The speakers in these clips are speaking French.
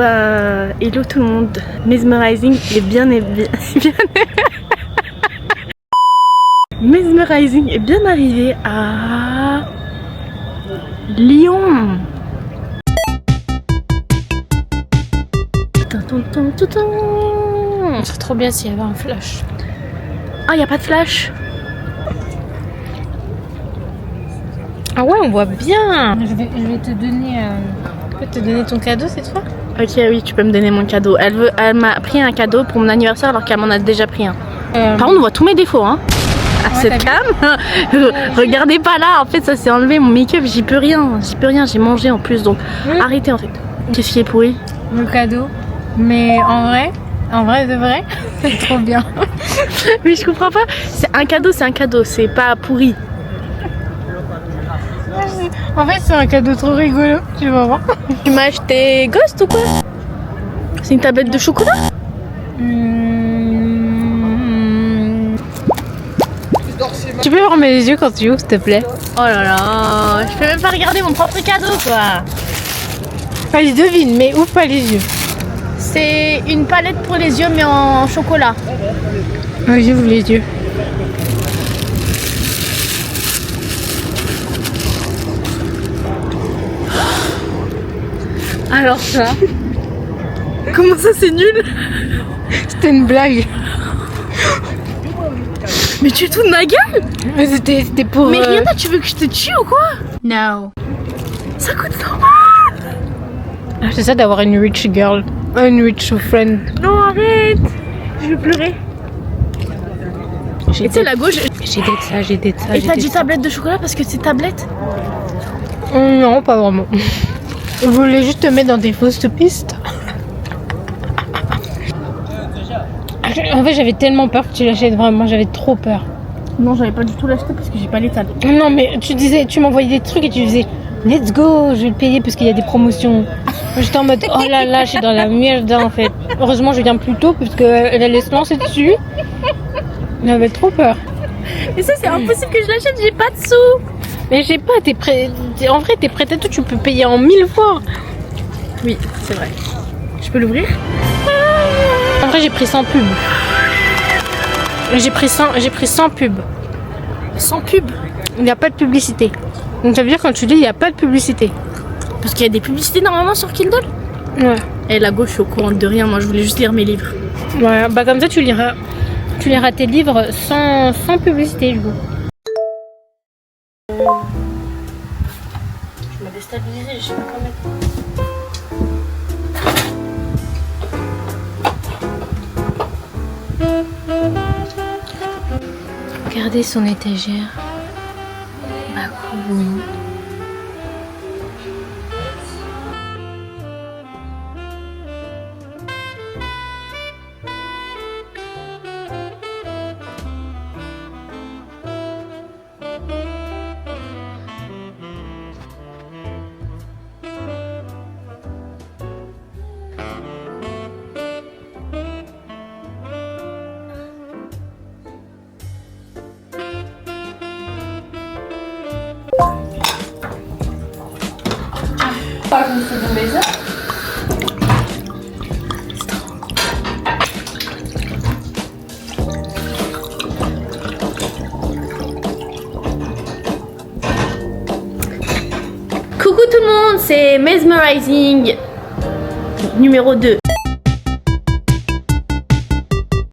hello tout le monde. Mesmerizing est bien Mesmerizing est bien arrivé à Lyon. C'est trop bien s'il y avait un flash. Ah, y a pas de flash. Ah ouais, on voit bien. Je vais te donner, ton cadeau cette fois. Ok, oui, tu peux me donner mon cadeau. Elle m'a pris un cadeau pour mon anniversaire alors qu'elle m'en a déjà pris un. Par contre, on voit tous mes défauts, hein. À cette cam. Regardez pas là, en fait, ça s'est enlevé mon make-up. J'y peux rien, j'ai mangé en plus, donc arrêtez en fait. Qu'est-ce qui est pourri? Le cadeau. Mais en vrai de vrai, c'est trop bien. Mais je comprends pas. C'est un cadeau, c'est pas pourri. En fait, c'est un cadeau trop rigolo, tu vas voir. Tu m'as acheté Ghost ou quoi? C'est une tablette de chocolat? Tu peux fermer les yeux quand tu ouvres, s'il te plaît? Oh là là, je peux même pas regarder mon propre cadeau, quoi. Allez, devine, mais ouvre pas les yeux. C'est une palette pour les yeux, mais en chocolat. Oui, j'ouvre les yeux. Alors ça. Comment ça, c'est nul? C'était une blague. Mais tu te fous de ma gueule? Mais c'était pour... Mais Rihanna, tu veux que je te tue ou quoi? No. Ça coûte 100 balles. C'est ça d'avoir une rich girl. Une rich friend. Non, arrête. Je vais pleurer. Et tu sais, la gauche... J'ai des ça. Et t'as dit tablette de chocolat parce que c'est tablette? Non, pas vraiment. Je voulais juste te mettre dans des fausses pistes. En fait, j'avais tellement peur que tu l'achètes vraiment. J'avais trop peur. Non, j'avais pas du tout l'acheter parce que j'ai pas les tables. Non, mais tu m'envoyais des trucs et tu disais let's go, je vais le payer parce qu'il y a des promotions. J'étais en mode oh là là, je suis dans la merde en fait. Heureusement, je viens plus tôt parce qu'elle allait se lancer dessus. J'avais trop peur. Mais ça, c'est impossible que je l'achète, j'ai pas de sous. Mais j'ai pas, en vrai, t'es prête à tout, tu peux payer en 1000 fois. Oui, c'est vrai. Je peux l'ouvrir? En vrai, j'ai pris 100 pubs. J'ai pris 100 pubs. Sans pub? Il n'y a pas de publicité. Donc ça veut dire quand tu lis, il n'y a pas de publicité. Parce qu'il y a des publicités normalement sur Kindle? Ouais. Et la gauche, je suis au courant de rien, moi je voulais juste lire mes livres. Ouais, bah comme ça tu liras tes livres sans publicité, je vois. Je m'ai déstabilisée, je sais pas comment mettre. Regardez son étagère. Bah cool. Coucou tout le monde, c'est Mesmerizing numéro 2.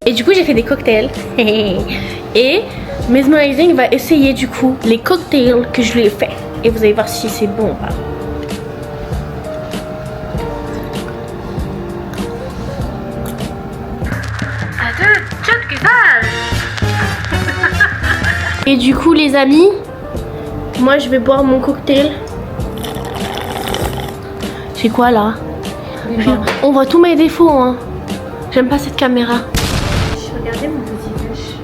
Et du coup j'ai fait des cocktails. Et Mesmerizing va essayer du coup les cocktails que je lui ai fait. Et vous allez voir si c'est bon ou pas. Et du coup les amis, moi je vais boire mon cocktail. C'est quoi là? On voit tous mes défauts, hein. J'aime pas cette caméra. Regardez mon petit cache.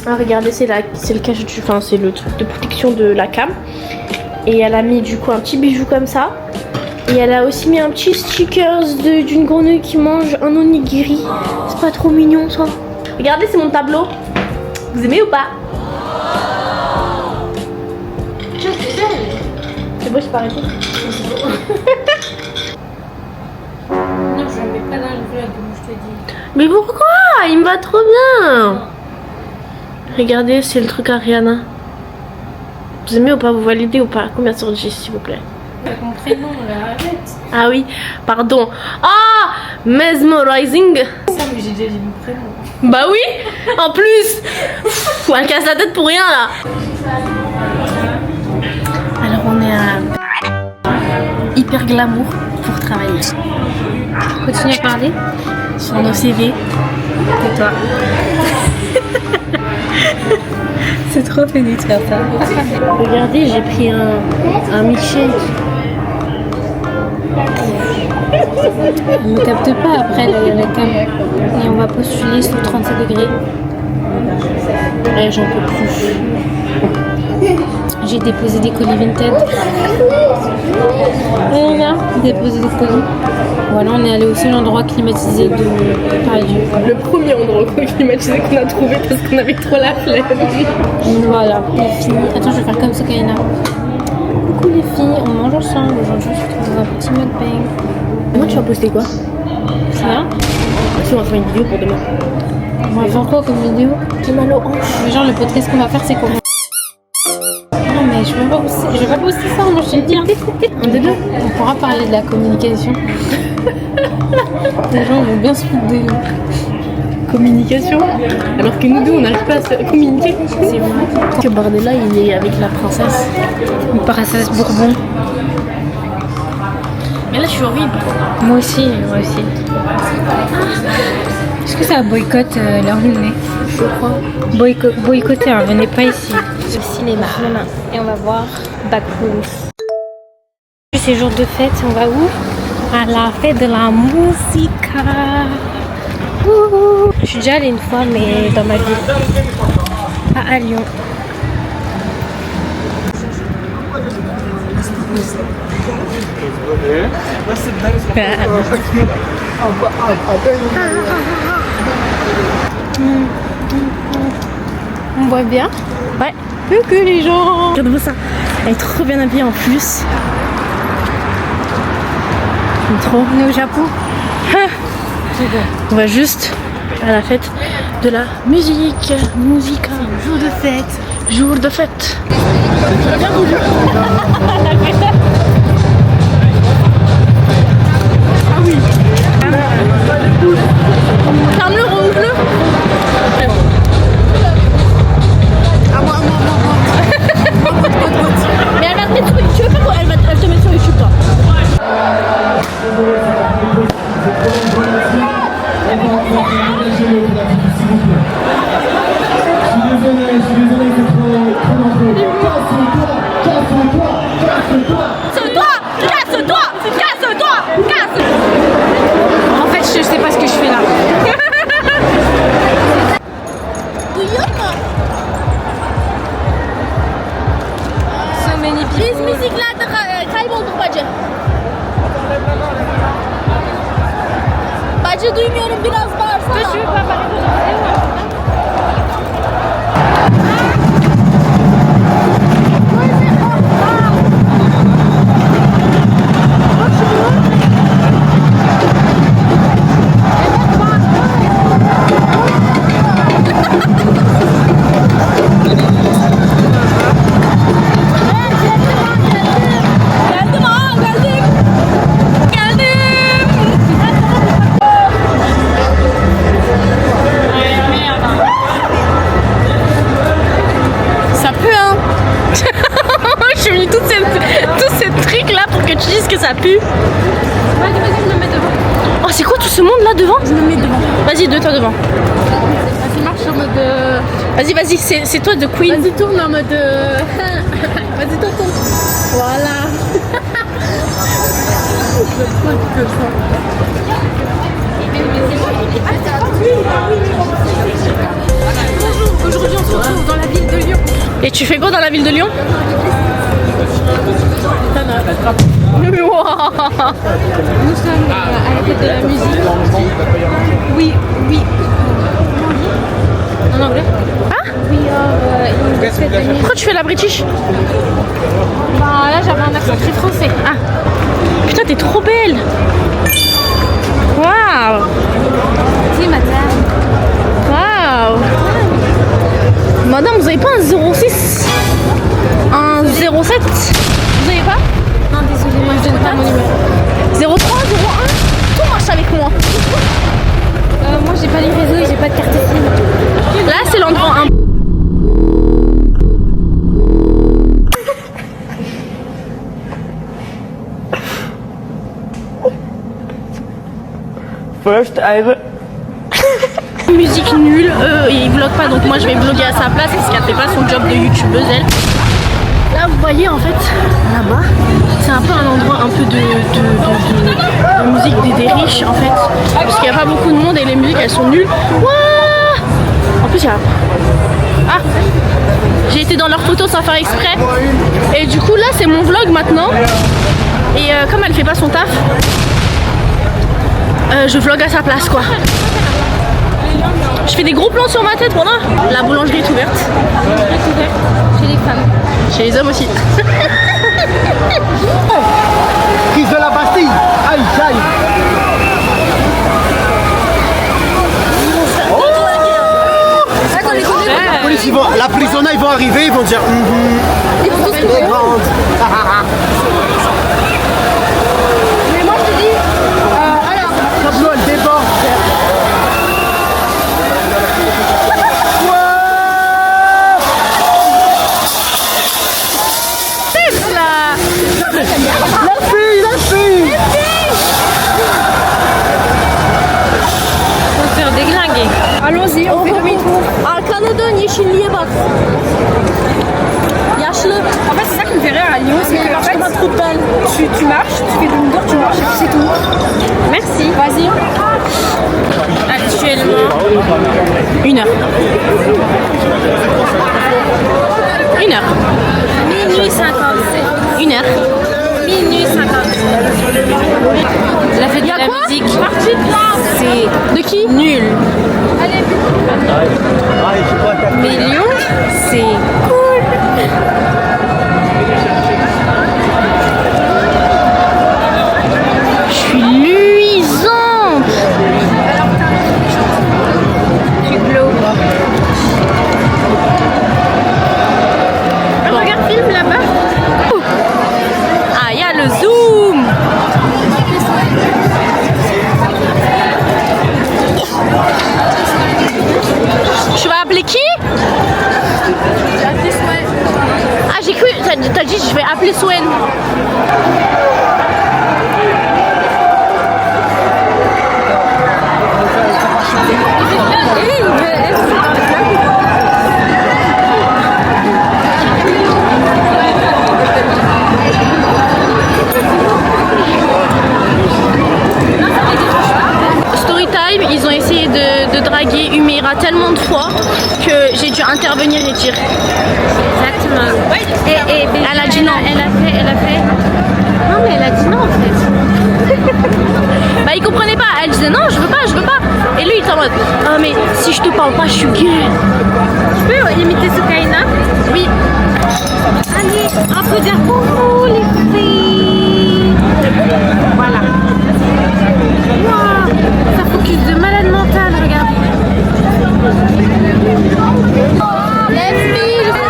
Ah regardez, c'est le cache du, enfin c'est le truc de protection de la cam. Et elle a mis du coup un petit bijou comme ça. Et elle a aussi mis un petit sticker d'une grenouille qui mange un onigiri. C'est pas trop mignon ça? Regardez, c'est mon tableau. Vous aimez ou pas? C'est beau, je peux arrêter. Mais pourquoi? Il me va trop bien. Regardez, c'est le truc Ariana. Vous aimez ou pas? Vous validez ou pas? Combien sur 10 s'il vous plaît? Mon prénom, là, arrête. Ah oui, pardon. Ah, mesmerizing. Ça, mais j'ai déjà dit mon prénom. Bah oui, en plus. Pff, elle casse la tête pour rien là. Alors on est à hyper glamour pour travailler. Continue à parler. Sur nos CV. Et toi? C'est trop fini de faire ça. Regardez, j'ai pris un milkshake. On ne capte pas après la cam. Et on va postuler sous 37 degrés. Ouais, j'en peux plus. J'ai déposé des colis Vinted. On a déposé des colis. Voilà, on est allé au seul endroit climatisé de Paris. Le premier endroit climatisé qu'on a trouvé parce qu'on avait trop la flemme. Voilà, les filles. Attends, je vais faire comme ça, Kaina. Coucou les filles, on mange ensemble. Aujourd'hui, je te fais un petit mukbang. Moi, tu vas poster quoi? Rien. Si on va faire une vidéo pour demain. On va faire quoi comme vidéo? J'ai mal aux hanches. Mais genre, le podcast qu'on va faire, c'est comment? Non, mais je vais pas poster ça, moi je te dis. On est deux. On pourra parler de la communication. Les gens vont bien se foutre de nous. Communication. Alors que nous deux, on n'arrive pas à se communiquer. C'est vrai. Que Bardella, il est avec la princesse. Une princesse Bourbon. Mais là, je suis horrible. Moi aussi, moi aussi. Est-ce que ça boycotte leur dîner? Je crois. Boycotter, hein, venez pas ici. Le cinéma. Et on va voir Backrooms. C'est jour de fête, on va où? À la fête de la musique. Je suis déjà allée une fois, mais dans ma ville. À Lyon. On voit bien. Ouais. Coucou les gens. Regardez-vous ça. Elle est trop bien habillée en plus. J'aime trop. On est au Japon. On va juste à la fête de la musique. Musique. Jour de fête. Jour de fête. J'aurais bien voulu. Ah oui. Ferme-le, rouvre-le. À moi. Mais elle va te mettre sur YouTube. Tu veux pas elle te met sur YouTube, toi? En fait, je sais pas ce que je fais là. So many people. Biz müziklerde kaybolduk bacı. Bacı duymuyorum, biraz bağırsana. Ça pue. Vas-y, je me mets devant. Oh, c'est quoi tout ce monde là devant? Je me mets devant. Vas-y, toi devant. Vas-y, marche en mode. Vas-y, c'est toi de Queen. Vas-y, tourne en mode. Vas-y, tourne. Voilà. Je crois que ça. Bonjour, aujourd'hui on se retrouve dans la ville de Lyon. Et tu fais quoi dans la ville de Lyon? Nous sommes à la fête de la musique. Oui. En anglais? Ah? We are in the fête de la musique. Pourquoi tu fais la British? Bah là j'avais un accent très français. Ah. Putain, t'es trop belle. Waouh. Si, madame. Waouh. Madame, vous avez pas un 06? Un 07? Vous avez pas? Non, désolé, moi je donne pas mon numéro. 03, 01? Tout marche avec moi. Moi j'ai pas les réseaux et j'ai pas de carte SIM. Là, c'est l'endroit un. First ever. Musique nulle, il vlog pas, donc moi je vais vlogger à sa place parce qu'elle fait pas son job de youtubeuse elle. Là vous voyez en fait, là-bas, c'est un peu un endroit un peu de musique des riches en fait. Parce qu'il n'y a pas beaucoup de monde et les musiques elles sont nulles. Wouah, en plus il y a... Ah, j'ai été dans leurs photos sans faire exprès. Et du coup là c'est mon vlog maintenant. Et comme elle fait pas son taf, je vlog à sa place quoi. Je fais des gros plans sur ma tête, voilà. La boulangerie est ouverte. Chez les femmes. Chez les hommes aussi. Prise de la Bastille. Aïe, aïe. La prisonnière, ils vont arriver, ils vont dire les grandes. Mais moi je te dis, alors. Tableau, elle déborde. La fille. Faut se faire déglinguer. Allons-y, on fait demi-tour. Arkana dön yeşilliğe bak. Yaşlı. En fait, c'est ça qui me fait rire à Lyon, c'est que en fait, tu marches, tu fais demi-tour, tu marches et puis c'est tout. Merci. Vas-y. Actuellement 1 heure. 1 heure. Minuit 57. 1 heure. Minuit 57. La fête de la quoi? musique, c'est De qui? nul. Mais Lyon, c'est cool. Je suis luisante. Tu glow. Regarde, film là-bas. Ah, il y a le zoom. Tu vas appeler qui? Ah, j'ai cru, t'as dit je vais appeler Swen. Storytime, ils ont essayé de draguer Humaira tellement de fois que j'ai dû intervenir et dire. Exactement. Et Elle a dit non. Elle a fait. Non, mais elle a dit non en fait. Bah il comprenait pas, elle disait non je veux pas. Et lui il était en mode ah mais si je te parle pas je suis gay. Tu peux imiter Soukaina? Oui. Allez, un peu dire coucou les filles. Voilà. Wow, ça focus de malade mental, regarde. Les filles je suis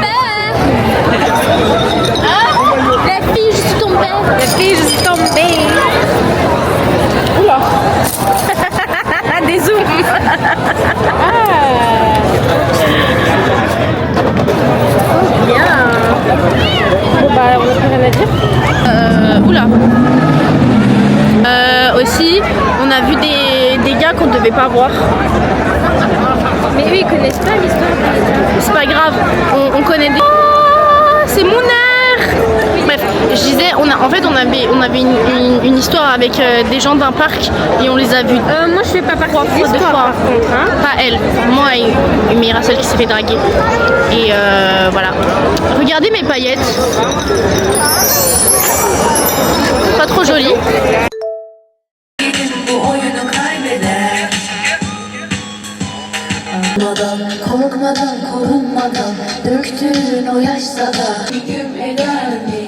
Les filles je suis tombée. Les filles, je suis tombée. Oula. Des zooms. Bien. Bon bah on a plus rien à dire. Oula. Aussi, on a vu des gars qu'on devait pas voir. Mais eux ils connaissent pas l'histoire de C'est pas grave, on connaît des... Oh, c'est mon air. Bref, je disais, on avait une histoire avec des gens d'un parc et on les a vus moi je fais pas partie de deux l'histoire fois. par contre. Hein. Pas elle, moi et Humaira, celle qui s'est fait draguer. Et voilà. Regardez mes paillettes. Pas trop jolies. Korkmadan, korunmadan döktüğün o yaşsa da bir gün ederdi.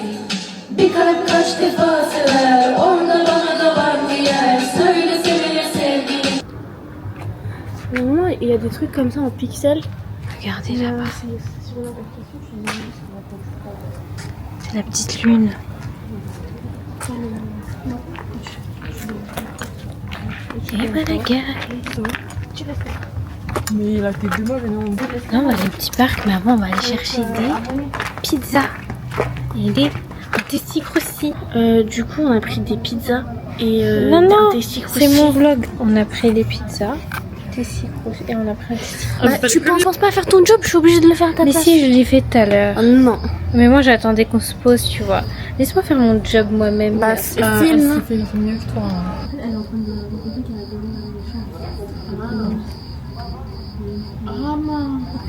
Bir kalp kaç defa sever, orada bana da var bir yer. Söylesene sevgilim. il y a des trucs comme ça en pixels. Regardez là-bas. C'est la petite lune. Et voilà, gars. Mais il a fait 2 mois, mais non. Non, on va aller au petit parc, mais avant, on va aller chercher des pizzas. Et des testicules aussi. Du coup, on a pris des pizzas et Non, non, un testicle c'est aussi. mon vlog. On a pris des pizzas, testicules et on a pris un testicule. Bah, tu penses pas à faire ton job, je suis obligée de le faire à ta Mais place. si, je l'ai fait tout à l'heure. Ah, non. Mais moi, j'attendais qu'on se pose, tu vois. Laisse-moi faire mon job moi-même. Bah, Elle film. s'est fait mieux que toi. Hein.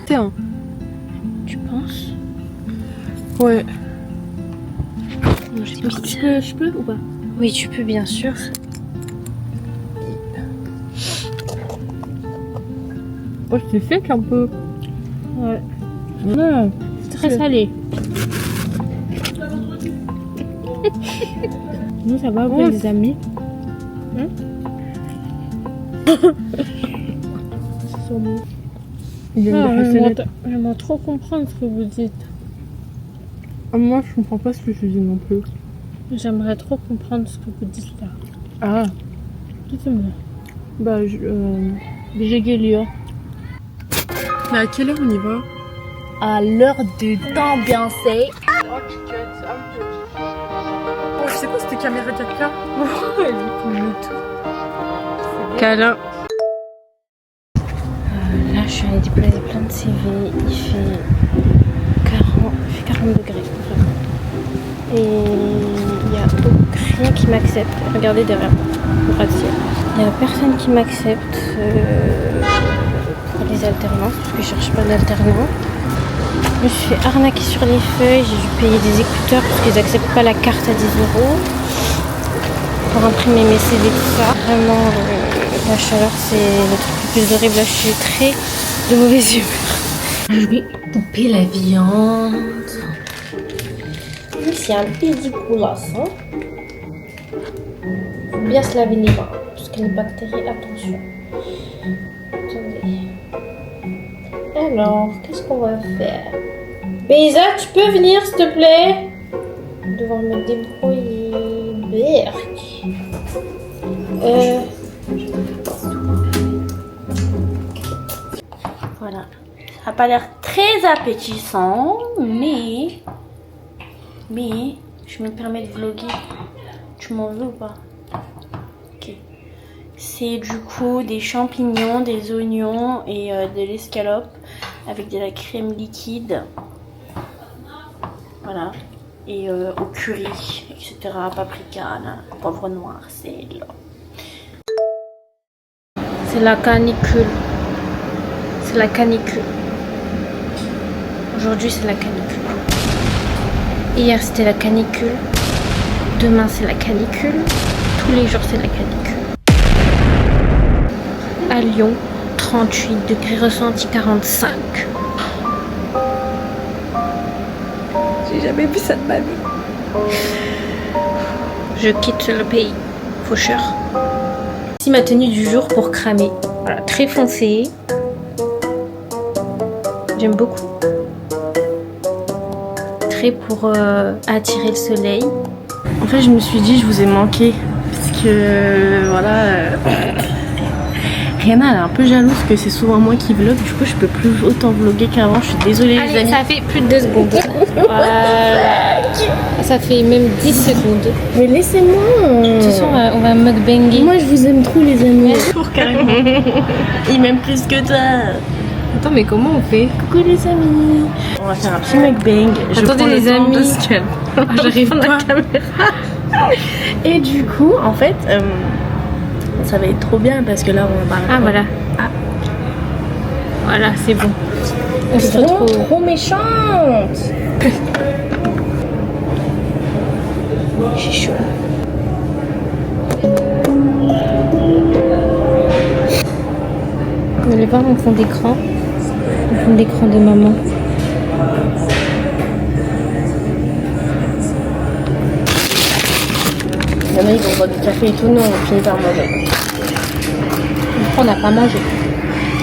Tiens. Tu penses? Ouais. Non, j'ai pas pizza. Je peux ou pas? Oui, tu peux, bien sûr. Oh, c'est sec un peu. Ouais. Ouais. Très salé. Nous, ça va, vous, Ouais. les amis. Il y a une recette. J'aimerais trop comprendre ce que vous dites. Ah, moi, je comprends pas ce que je dis non plus. J'aimerais trop comprendre ce que vous dites là. Ah, Dites-moi. bah, j'ai guéli. Mais à quelle heure on y va? À l'heure de d'ambiancer. Oh, je sais pas, c'était caméra 4K. Câlin. Là, je suis allée déposer plein de CV. Il fait 40 degrés. Et il n'y a rien qui m'accepte. Regardez derrière moi. Il n'y a personne qui m'accepte pour les alternances parce que je cherche pas d'alternants. Je me suis fait arnaquer sur les feuilles. J'ai dû payer des écouteurs parce qu'ils n'acceptent pas la carte à 10 € pour imprimer mes CV, tout ça. Vraiment, la chaleur, c'est le truc le plus horrible. Là, je suis très de mauvaise humeur. Je vais couper la viande. Ici, un pédicoulasse. Faut bien se laver les mains, parce que les bactéries, attention. Attendez. Alors, qu'est-ce qu'on va faire? Béza, tu peux venir, s'il te plaît? Je vais devoir me débrouiller. Berk. Voilà. Ça n'a pas l'air très appétissant, mais je me permets de vlogger. Tu m'en veux ou pas? Ok. C'est du coup des champignons, des oignons et de l'escalope avec de la crème liquide. Voilà. Et au curry, etc. Paprika, là, poivre noir, sel. C'est la canicule. C'est la canicule. Aujourd'hui, c'est la canicule. Hier, c'était la canicule. Demain, c'est la canicule. Tous les jours, c'est la canicule. À Lyon, 38 degrés, ressenti 45. J'ai jamais vu ça de ma vie. Je quitte le pays. Faucheur. Voici ma tenue du jour pour cramer. Voilà, très foncé. J'aime beaucoup. Très pour attirer le soleil. En fait, je me suis dit, je vous ai manqué. Parce que, voilà. Rihanna, elle est un peu jalouse que c'est souvent moi qui vlog. Du coup, je peux plus autant vlogger qu'avant. Je suis désolée, les Allez, amis. ça fait plus de 2 secondes. Voilà. Ça fait même 10 secondes. Mais laissez-moi. De toute façon, on va mukbanger. Moi, je vous aime trop, les amis. Pour carrément. Il m'aime plus que toi. Attends, mais comment on fait? Coucou, les amis. On va faire un petit mukbang. Je Attendez, prends le les temps de amis. se calmer. J'arrive pas. Et du coup, en fait, ça va être trop bien parce que là, on va. Ah, voilà. Ah. Voilà, c'est bon. On se C'est vraiment retrouve. trop méchante. J'ai chaud. Vous allez voir mon fond d'écran. Le fond d'écran de maman. Il y en a, ils vont boire du café et tout. Nous, on finit par manger. On n'a pas mangé.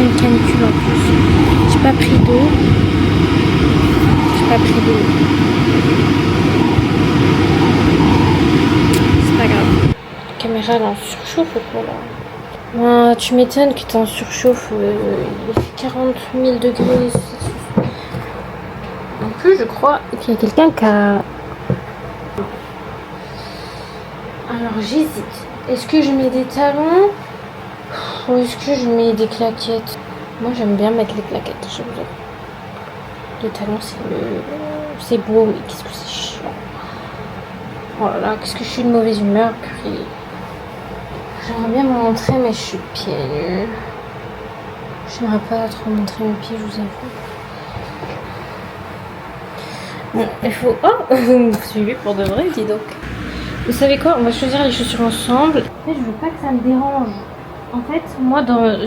Une canicule en plus. J'ai pas pris d'eau. C'est pas grave. La caméra elle est en surchauffe ou quoi là? Ah, tu m'étonnes que t'es en surchauffe. Il fait 40 000 degrés. En plus, je crois qu'il y a quelqu'un qui a... Alors j'hésite. Est-ce que je mets des talons ou est-ce que je mets des claquettes? Moi j'aime bien mettre les claquettes, j'aime bien. Les talons c'est beau, mais qu'est-ce que c'est chiant. Oh là là, qu'est-ce que je suis de mauvaise humeur, purée. J'aimerais bien me montrer, mais je suis pieds nus. J'aimerais pas trop montrer mes pieds, je vous avoue. Bon, il faut... Oh, vous me suivez pour de vrai, dis donc. Vous savez quoi? On va choisir les chaussures ensemble. En fait, je veux pas que ça me dérange. En fait, moi,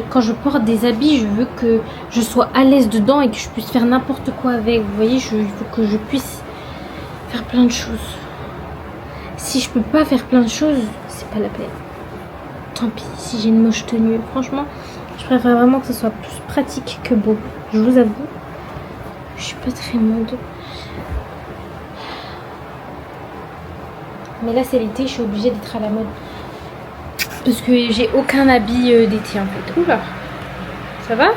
quand je porte des habits, je veux que je sois à l'aise dedans et que je puisse faire n'importe quoi avec. Vous voyez, il faut que je puisse faire plein de choses. Si je peux pas faire plein de choses, c'est pas la peine. Tant pis, si j'ai une moche tenue. Franchement, je préfère vraiment que ce soit plus pratique que beau. Je vous avoue, je suis pas très mode. Mais là, c'est l'été, je suis obligée d'être à la mode. Parce que j'ai aucun habit d'été en fait. Oula, ça va?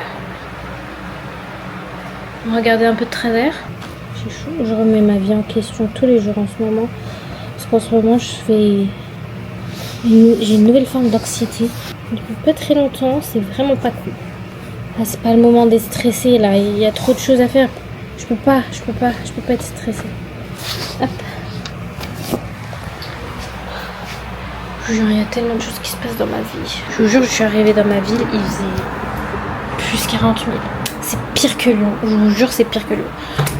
Regardez un peu de travers. J'ai chaud. Je remets ma vie en question tous les jours en ce moment. Parce qu'en ce moment, j'ai une nouvelle forme d'anxiété. Depuis pas très longtemps, c'est vraiment pas cool. Là, c'est pas le moment d'être stressée là. Il y a trop de choses à faire. Je peux pas être stressée. Hop. Je vous jure, il y a tellement de choses qui se passent dans ma vie. Je vous jure, je suis arrivée dans ma ville, il faisait plus 40 000. C'est pire que Lyon. Je vous jure, c'est pire que Lyon.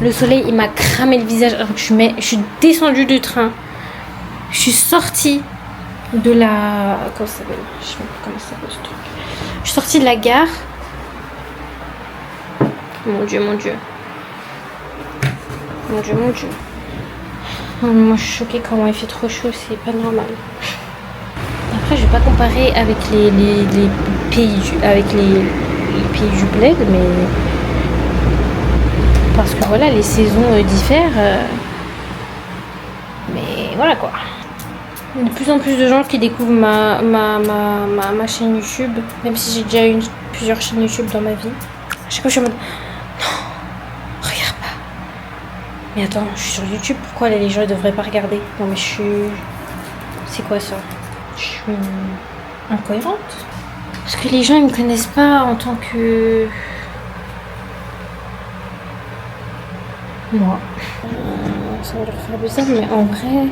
Le soleil, il m'a cramé le visage. Alors que je suis descendue du train. Je suis sortie de la... Comment ça s'appelle? Je sais pas comment ça s'appelle ce truc. Je suis sortie de la gare. Mon Dieu, mon Dieu. Mon Dieu, mon Dieu. Oh, moi, je suis choquée comment il fait trop chaud. C'est pas normal. Après, je vais pas comparer avec les pays du bled, mais parce que voilà, les saisons diffèrent. Mais voilà quoi. Il y a de plus en plus de gens qui découvrent ma chaîne YouTube, même si j'ai déjà eu plusieurs chaînes YouTube dans ma vie. À chaque fois, je suis en mode non, regarde pas. Mais attends, je suis sur YouTube. Pourquoi les gens ne devraient pas regarder? Non mais je suis. C'est quoi ça? Je suis incohérente. Parce que les gens ils me connaissent pas en tant que moi. Ça va leur faire bizarre, mais en vrai,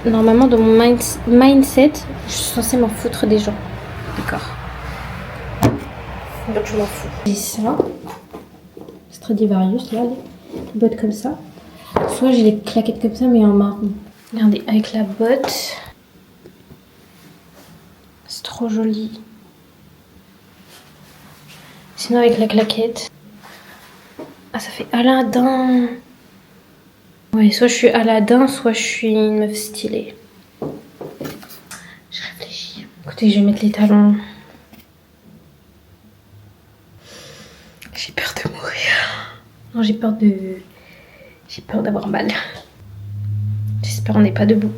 normalement dans mon mindset, je suis censée m'en foutre des gens. D'accord. Donc je m'en fous. J'ai ça. Stradivarius là, les bottes comme ça. Soit j'ai les claquettes comme ça mais en marron. Regardez, avec la botte. C'est trop joli. Sinon avec la claquette. Ah ça fait Aladdin. Ouais, soit je suis Aladdin, soit je suis une meuf stylée. Je réfléchis. Écoutez, je vais mettre les talons. J'ai peur de mourir. Non, j'ai peur d'avoir mal. J'espère qu'on n'est pas debout.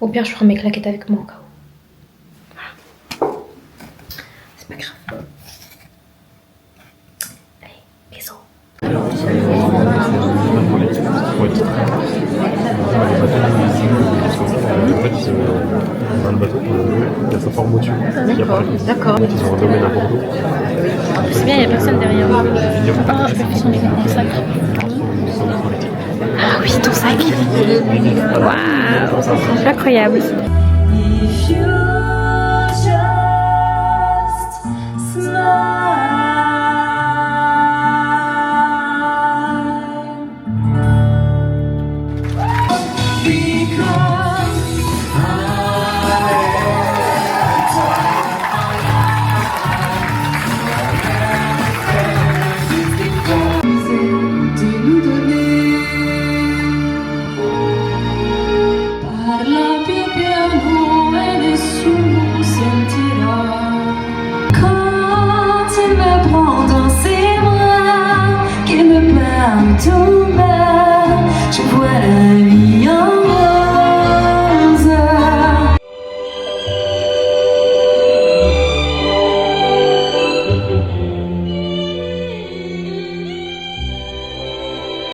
Au pire, je prends mes claquettes avec moi au cas où. C'est pas grave. Allez, bisous. En fait, un bateau, il y a sa forme au-dessus. D'accord. Ils ont un domaine à Bordeaux. C'est bien, il n'y a personne derrière. Oh, je peux plus mon sac. Ah oui, ton sac. Waouh, incroyable. If you just smile, because de nous donner. Parla più piano e nessuno me